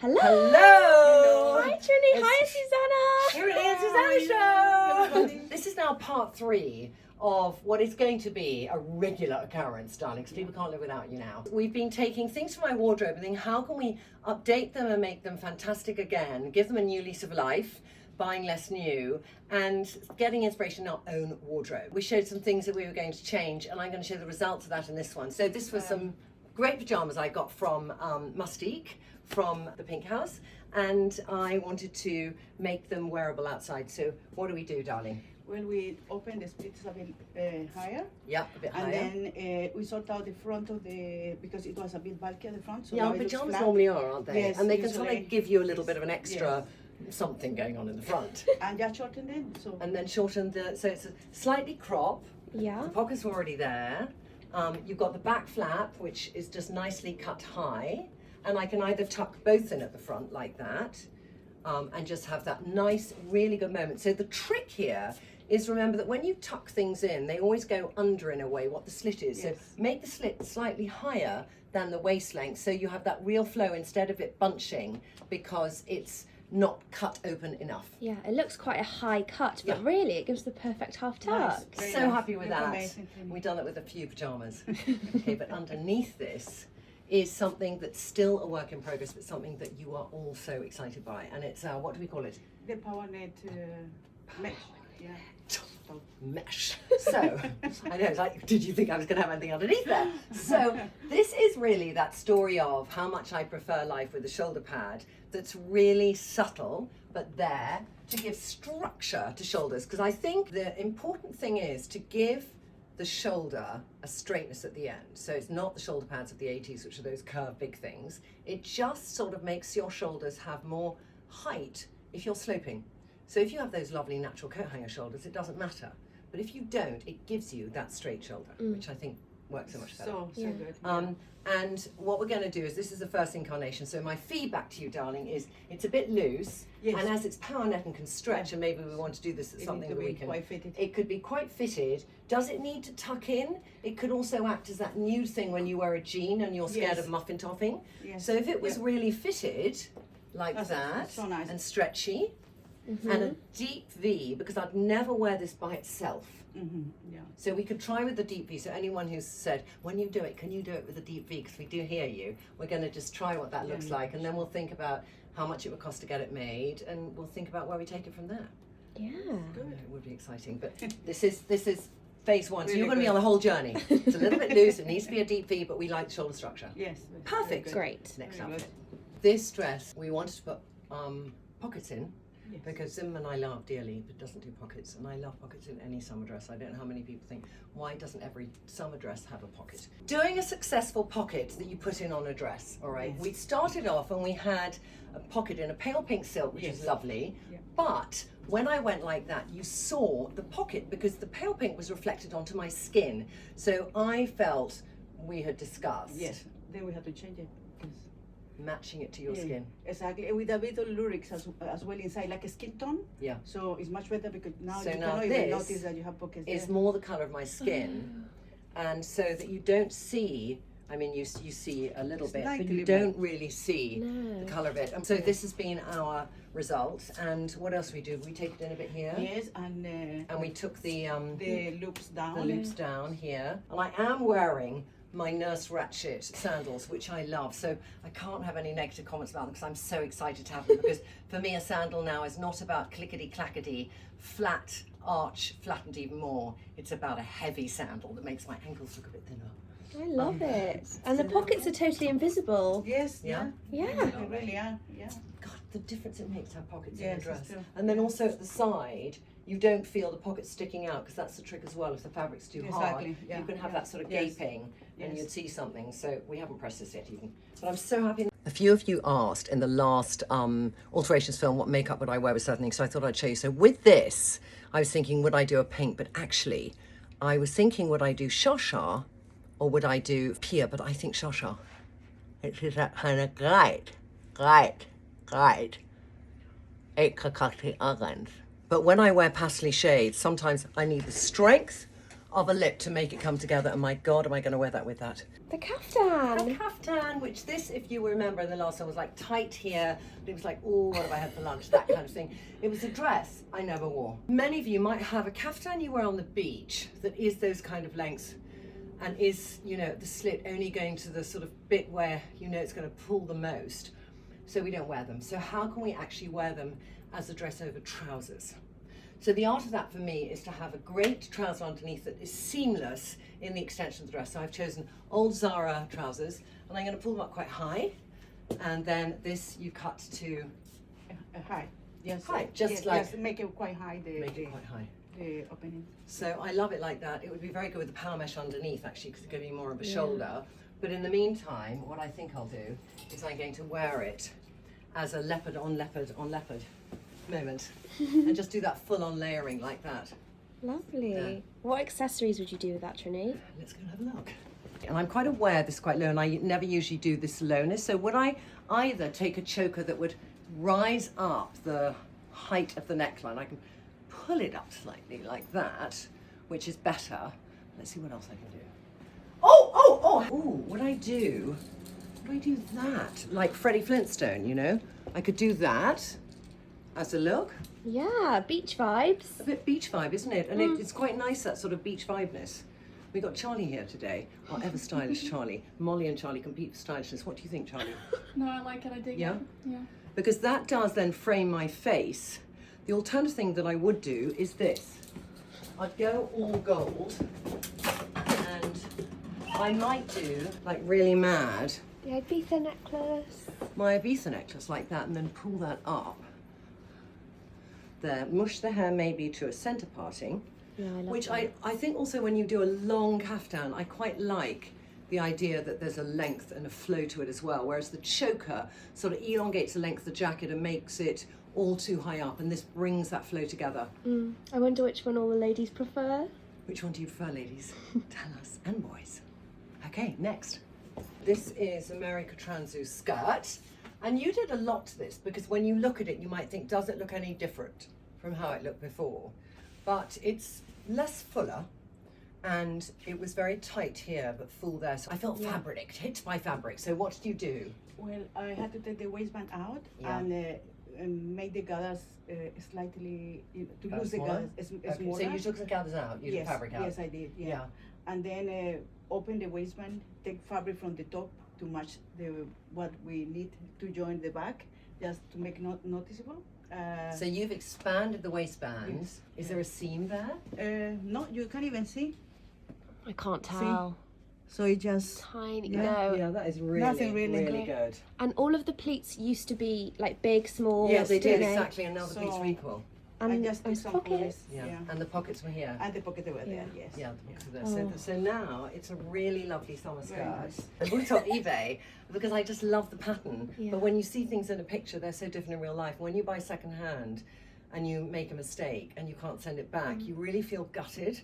Hello. Hello. Hi, Trinny. Hi, Susanna. Here it is, Susanna Show. This is now part 3 of what is going to be a regular occurrence, darling, because people can't live without you now. We've been taking things from my wardrobe and thinking, how can we update them and make them fantastic again, give them a new lease of life, buying less new, and getting inspiration in our own wardrobe. We showed some things that we were going to change, and I'm going to show the results of that in this one. So this was some great pajamas I got from Mustique, from the Pink House, and I wanted to make them wearable outside. So what do we do, darling? Well, we open the splits a bit higher. Yeah, a bit higher. And then we sort out the front of the, because it was a bit bulky at the front. So yeah, now it looks pajamas flat. normally are, aren't they? Yes, and they can usually. kind of give you a little bit of an extra something going on in the front. And just shorten them. So. And then shorten the, so it's a slightly crop. Yeah. The pockets are already there. You've got the back flap, which is just nicely cut high. And I can either tuck both in at the front like that, and just have that nice, really good moment. So the trick here is, remember that when you tuck things in, they always go under in a way what the slit is. Yes. So make the slit slightly higher than the waist length, so you have that real flow instead of it bunching, because it's not cut open enough. Yeah, it looks quite a high cut, but really it gives the perfect half tuck. Nice. Very So nice. happy with Look that. amazing. We've done it with a few pajamas. Okay, but underneath this is something that's still a work in progress, but something that you are all so excited by. And it's, what do we call it? The power net mesh. Yeah. Mesh. So, I know, it's like, did you think I was going to have anything underneath there? So, this is really that story of how much I prefer life with a shoulder pad that's really subtle, but there to give structure to shoulders. Because I think the important thing is to give the shoulder a straightness at the end. So it's not the shoulder pads of the 80s, which are those curved big things. It just sort of makes your shoulders have more height if you're sloping. So if you have those lovely natural coat hanger shoulders, it doesn't matter. But if you don't, it gives you that straight shoulder, which I think works so much better. So Yeah. good. And what we're going to do is, this is the first incarnation, so my feedback to you, darling, is it's a bit loose, Yes. and as it's power net and can stretch, and maybe we want to do this at It something needs to that we be can, quite fitted. it could be quite fitted. Does it need to tuck in? It could also act as that nude thing when you wear a jean and you're scared Yes. of muffin topping. Yes. So if it was Yeah. really fitted like That's that, so nice. and stretchy, and a deep V, because I'd never wear this by itself. Yeah. So we could try with the deep V. So anyone who's said, when you do it, can you do it with a deep V? Because we do hear you. We're going to just try what that looks like, and then we'll think about how much it would cost to get it made, and we'll think about where we take it from there. Yeah. It would be exciting, but this is phase 1. So Really you're going to be good. on the whole journey. It's a little bit loose. It needs to be a deep V, but we like shoulder structure. Yes. Perfect. Very Great. Next Very outfit. This dress we wanted to put pockets in. Yes. Because Zim and I love dearly, but doesn't do pockets, and I love pockets in any summer dress. I don't know how many people think, why doesn't every summer dress have a pocket? Doing a successful pocket that you put in on a dress, all right? Yes. We started off and we had a pocket in a pale pink silk, which is Yes. lovely, Yeah. but when I went like that, you saw the pocket because the pale pink was reflected onto my skin. So I felt, we had discussed, Yes. Then we have to change it. Yes. matching it to your Yeah, skin. Exactly, with a bit of lyrics as well inside, like a skin tone. Yeah. So it's much better because now So you now cannot even this notice that you have pockets It's there. more the colour of my skin, and so that you don't see, I mean, you see a little It's bit, but slightly you don't really see No. the colour of it. And so this has been our result. And what else we do? We take it in a bit here, Yes, and we took the loops down. loops down here. And I am wearing my Nurse Ratchet sandals, which I love. So I can't have any negative comments about them because I'm so excited to have them. Because for me, a sandal now is not about clickety clackety, flat arch, flattened even more. It's about a heavy sandal that makes my ankles look a bit thinner. I love it. And the pockets are totally invisible. Yes, Yeah. Yeah. They really are, yeah. God, the difference it makes to have pockets in Yes, a it's dress. true. And then also at the side, you don't feel the pockets sticking out, because that's the trick as well. If the fabric's too hard, Exactly, yeah, you can have yeah. that sort of Yes. gaping and Yes. you'd see something. So we haven't pressed this yet even. But I'm so happy. A few of you asked in the last alterations film what makeup would I wear with certain things, so I thought I'd show you. So with this, I was thinking, would I do a pink? But actually, I was thinking, would I do Shasha or would I do Pia? But I think Shasha. It's just that kind of great. But when I wear pastel shades, sometimes I need the strength of a lip to make it come together. And my God, am I going to wear that with that? The caftan. A caftan, which this, if you remember in the last one, was like tight here. But it was like, oh, what have I had for lunch? That kind of thing. It was a dress I never wore. Many of you might have a caftan you wear on the beach that is those kind of lengths and is, you know, the slit only going to the sort of bit where you know it's going to pull the most. So we don't wear them. So how can we actually wear them as a dress over trousers? So the art of that for me is to have a great trouser underneath that is seamless in the extension of the dress. So I've chosen old Zara trousers and I'm going to pull them up quite high. And then this you cut to High. Yes. high, just yes, like yes, make it quite high. make it quite high. The opening. So I love it like that. It would be very good with the power mesh underneath actually because it's going to be more of a shoulder. But in the meantime, what I think I'll do is I'm going to wear it as a leopard on leopard on leopard moment and just do that full on layering like that. Lovely. Yeah. What accessories would you do with that, Trinny? Let's go and have a look. And I'm quite aware this is quite low and I never usually do this lowness. So would I either take a choker that would rise up the height of the neckline? I can pull it up slightly like that, which is better. Let's see what else I can do. Oh, would I do that? Like Freddie Flintstone, you know? I could do that as a look. Yeah, beach vibes. A bit beach vibe, isn't it? And it's quite nice, that sort of beach vibeness. We got Charlie here today, our ever stylish Charlie. Molly and Charlie compete for stylishness. What do you think, Charlie? No, I like it. I dig Yeah? it. Yeah. Because that does then frame my face. The alternative thing that I would do is this. I'd go all gold and I might do, like really mad, The Ibiza necklace. my Azucena necklace like that and then pull that up. There, mush the hair maybe to a centre parting. Yeah, I love Which that. I think also when you do a long caftan, I quite like the idea that there's a length and a flow to it as well, whereas the choker sort of elongates the length of the jacket and makes it all too high up, and this brings that flow together. I wonder which one all the ladies prefer. Which one do you prefer, ladies? Tell us, and boys. Okay, next. This is America Transu skirt, and you did a lot to this because when you look at it, you might think, does it look any different from how it looked before? But it's less fuller, and it was very tight here but full there, so I felt fabric, hit by fabric. So what did you do? Well, I had to take the waistband out Yeah. and make the gathers slightly, to lose the Smaller? gathers Okay, smaller. so you took the gathers out, you took Yes, fabric out. yes, I did. Yeah. Yeah. And then open the waistband, take fabric from the top to match what we need to join the back, just to make noticeable. So you've expanded the waistband. Yes. Is there a seam there? No, you can't even see. I can't tell. So it just Tiny. Yeah. No. Yeah, that is really, Nothing really. really good. And all of the pleats used to be like big, small. Yes, they did, didn't exactly, and now the pleats So- are equal. And I just did those some pockets. Yeah. Yeah. And the pockets were here. And the pocket over there. Yes. Yeah, the pockets are there. Oh. So now it's a really lovely summer Very skirt. nice. I bought it off eBay because I just love the pattern. Yeah. But when you see things in a picture, they're so different in real life. When you buy second hand and you make a mistake and you can't send it back, you really feel gutted.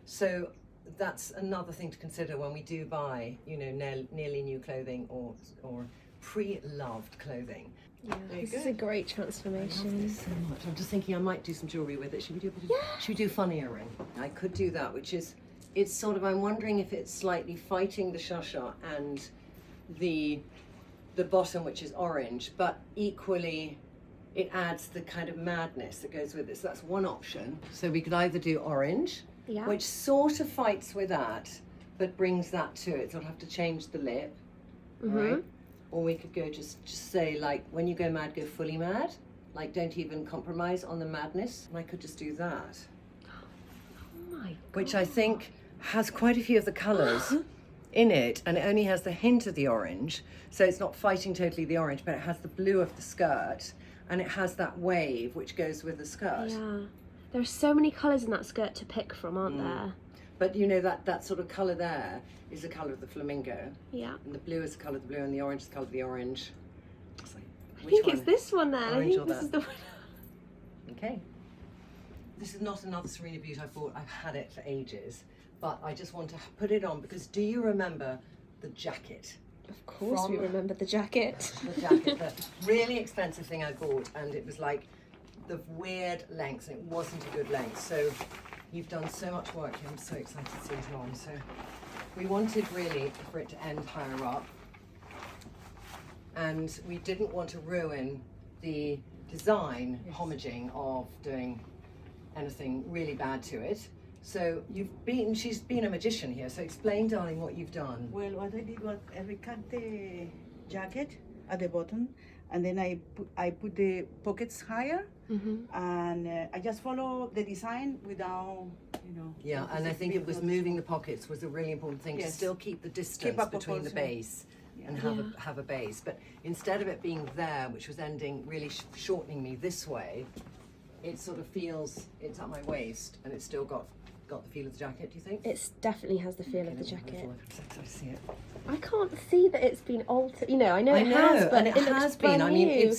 So that's another thing to consider when we do buy, you know, nearly new clothing or pre-loved clothing. Yeah, Very this is a good. great I love transformation. this so much. I'm just thinking I might do some jewellery with it. Should we do a bit of, should we do fun earring? I could do that, which is, it's sort of, I'm wondering if it's slightly fighting the shasha and the bottom, which is orange, but equally it adds the kind of madness that goes with it. So that's one option. So we could either do orange, Yeah. which sort of fights with that, but brings that to it. So I'll have to change the lip, right? Or we could go just say, like, when you go mad, go fully mad. Like, don't even compromise on the madness. And I could just do that, Oh my God. which I think has quite a few of the colours in it, and it only has the hint of the orange. So it's not fighting totally the orange, but it has the blue of the skirt, and it has that wave which goes with the skirt. Yeah. There are so many colours in that skirt to pick from, aren't there? But you know, that sort of colour there is the colour of the flamingo. Yeah. And the blue is the colour of the blue, and the orange is the colour of the orange. It's like, I which think one? it's this one then. I Orange think or this that? is the one. Okay. This is not another Serena Beauty I bought. I've had it for ages, but I just want to put it on because do you remember the jacket? Of course, we From- remember the jacket. The jacket, the really expensive thing I bought, and it was like the weird length, and it wasn't a good length. So You've done so much work here. I'm so excited to see it on. So we wanted really for it to end higher up, and we didn't want to ruin the design homaging of doing anything really bad to it. So she's been a magician here. So explain, darling, what you've done. Well, what I did was I recut the jacket at the bottom, and then I put the pockets higher, and I just follow the design without, Yeah, and I think it was moving the pockets was a really important thing to still keep the distance between the base and have a base. But instead of it being there, which was ending really shortening me this way, it sort of feels it's at my waist, and it's still got the feel of the jacket. Do you think? It definitely has the feel of the jacket. I see it. I can't see that it's been altered. I know it has, but and it has looks been. brand I mean, new.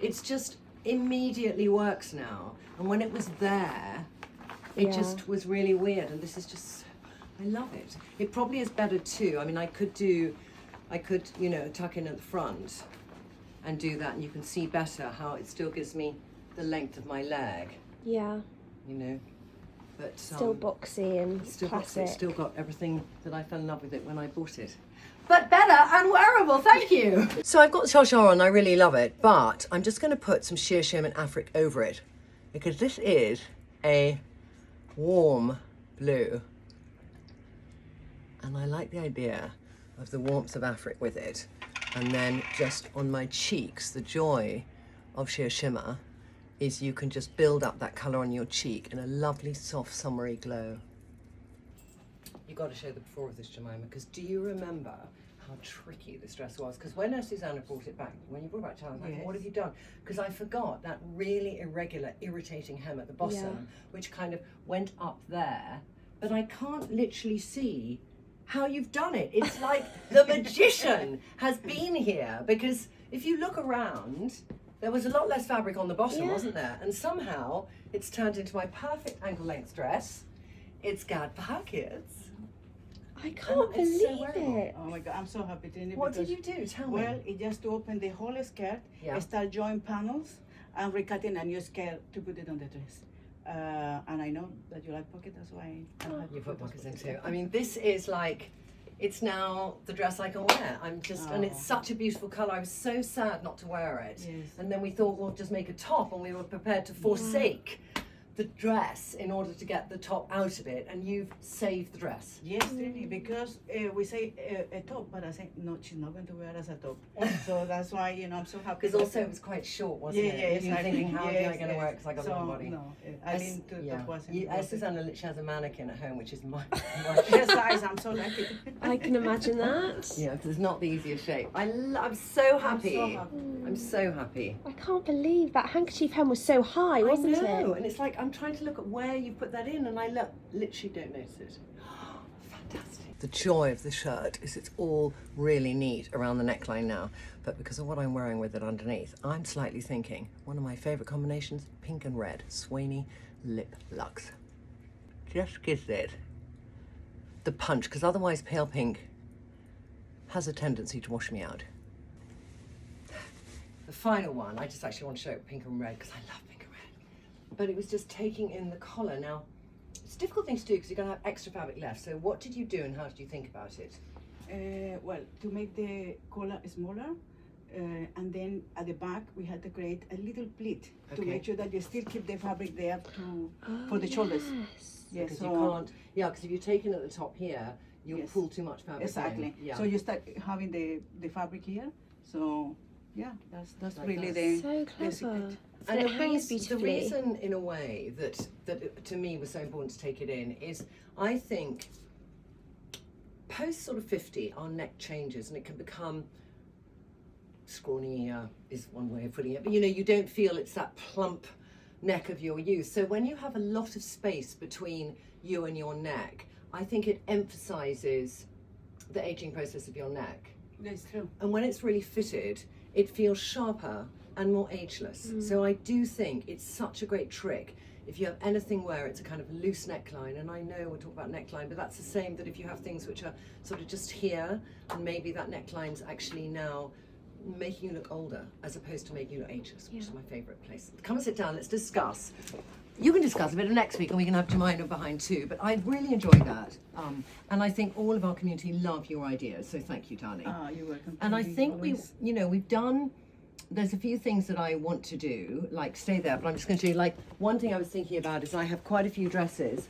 it's just immediately works now. And when it was there, it just was really weird. And this is just, I love it. It probably is better too. I mean, I could tuck in at the front and do that, and you can see better how it still gives me the length of my leg. Yeah. But Still boxy and classic. Still got everything that I fell in love with it when I bought it. But better and wearable, thank you. So I've got the Char on, I really love it, but I'm just going to put some sheer shim and Afric over it, because this is a warm blue. And I like the idea of the warmth of Afric with it. And then just on my cheeks, the joy of sheer shimmer is you can just build up that colour on your cheek in a lovely, soft, summery glow. You've got to show the before of this, Jemima, because do you remember how tricky this dress was? Because when Susanna brought it back, when you brought it back to her, I was like, what have you done? Because I forgot that really irregular, irritating hem at the bottom, which kind of went up there, but I can't literally see how you've done it. It's like the magician has been here, because if you look around, there was a lot less fabric on the bottom, wasn't there? And somehow it's turned into my perfect ankle length dress. It's got pockets. I can't believe it. Oh my God, I'm so happy, Trinny. What did you do? Tell me. Well, it just to open the whole skirt, start joining panels, and recutting a new skirt to put it on the dress. And I know that you like pockets, that's why you put pockets in too. I mean, this is like, it's now the dress I can wear. And it's such a beautiful colour. I was so sad not to wear it. Yes. And then we thought we'll just make a top, and we were prepared to forsake the dress in order to get the top out of it, and you've saved the dress. Yes, Trinny, because we say a top, but I say, no, she's not going to wear it as a top. So that's why, I'm so happy. Because also it was quite short, wasn't it? Yes, you were thinking, how am I going to wear it, because I got a long body. No, I mean, that wasn't. Susanna literally has a mannequin at home, which is my size. I'm so lucky. I can imagine that. Yeah, because it's not the easiest shape. I'm so happy. I'm so happy. I can't believe that handkerchief hem was so high, wasn't I know, it? and it's like I'm trying to look at where you put that in, and I literally don't notice it. Fantastic. The joy of the shirt is it's all really neat around the neckline now, but because of what I'm wearing with it underneath, I'm slightly thinking one of my favourite combinations, pink and red, Swaney Lip Luxe. Just gives it the punch, because otherwise pale pink has a tendency to wash me out. The final one, I just actually want to show pink and red because I love pink and red. But it was just taking in the collar. Now, it's a difficult thing to do because you're going to have extra fabric left. So what did you do, and how did you think about it? Well, to make the collar smaller, and then at the back we had to create a little pleat to make sure that you still keep the fabric there for the shoulders. Yes, because you can't. Yeah, because if you're taking at the top here, you'll pull too much fabric. Exactly. Yeah. So you start having the fabric here. So yeah, that's like really that. So clever. secret. And it hangs beautifully. The reason, in a way, that it, to me was so important to take it in is I think post sort of 50, our neck changes and it can become scrawny, is one way of putting it. But you don't feel it's that plump neck of your youth. So when you have a lot of space between you and your neck, I think it emphasizes the aging process of your neck. That's true. And when it's really fitted, it feels sharper and more ageless. So I do think it's such a great trick if you have anything where it's a kind of loose neckline, and I know we'll talk about neckline, but that's the same that if you have things which are sort of just here, and maybe that neckline's actually now making you look older as opposed to making you look ageless, which is my favourite place. Come and sit down, let's discuss you can discuss a bit of next week, and we can have Jemima behind too. But I really enjoyed that, and I think all of our community love your ideas. So thank you, Tani. You're welcome. And I think Always. we've done. There's a few things that I want to do, like stay there, but I'm just going to do like one thing I was thinking about is I have quite a few dresses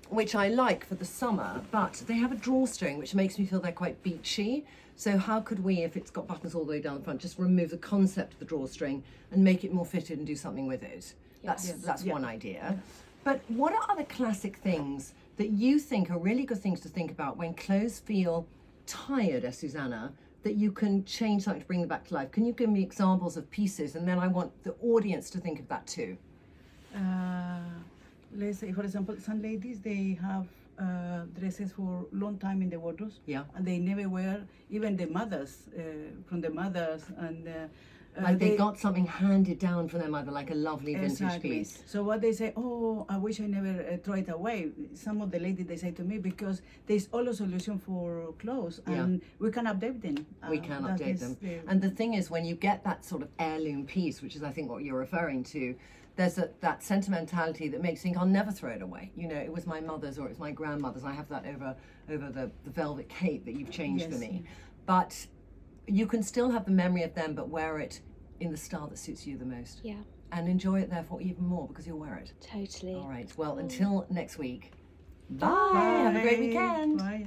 which I like for the summer, but they have a drawstring which makes me feel they're quite beachy. So how could we, if it's got buttons all the way down the front, just remove the concept of the drawstring and make it more fitted and do something with it? That's one idea. But what are other classic things that you think are really good things to think about when clothes feel tired, Azucena, that you can change something to bring them back to life? Can you give me examples of pieces, and then I want the audience to think of that too? Let's say, for example, some ladies, they have dresses for long time in the wardrobes, and they never wear, even the mothers, from the mothers, and like they got something handed down from their mother, like a lovely vintage exactly. piece. So what they say, oh, I wish I never throw it away. Some of the ladies, they say to me, because there's all a solution for clothes, and we can update them. We can update them. And the thing is, when you get that sort of heirloom piece, which is I think what you're referring to, there's that sentimentality that makes you think, I'll never throw it away. You know, it was my mother's or it was my grandmother's. I have that over the velvet cape that you've changed for me. But you can still have the memory of them, but wear it in the style that suits you the most. Yeah. And enjoy it therefore even more because you'll wear it. Totally. All right. Well, until next week. Bye. Bye. Have a great weekend. Bye.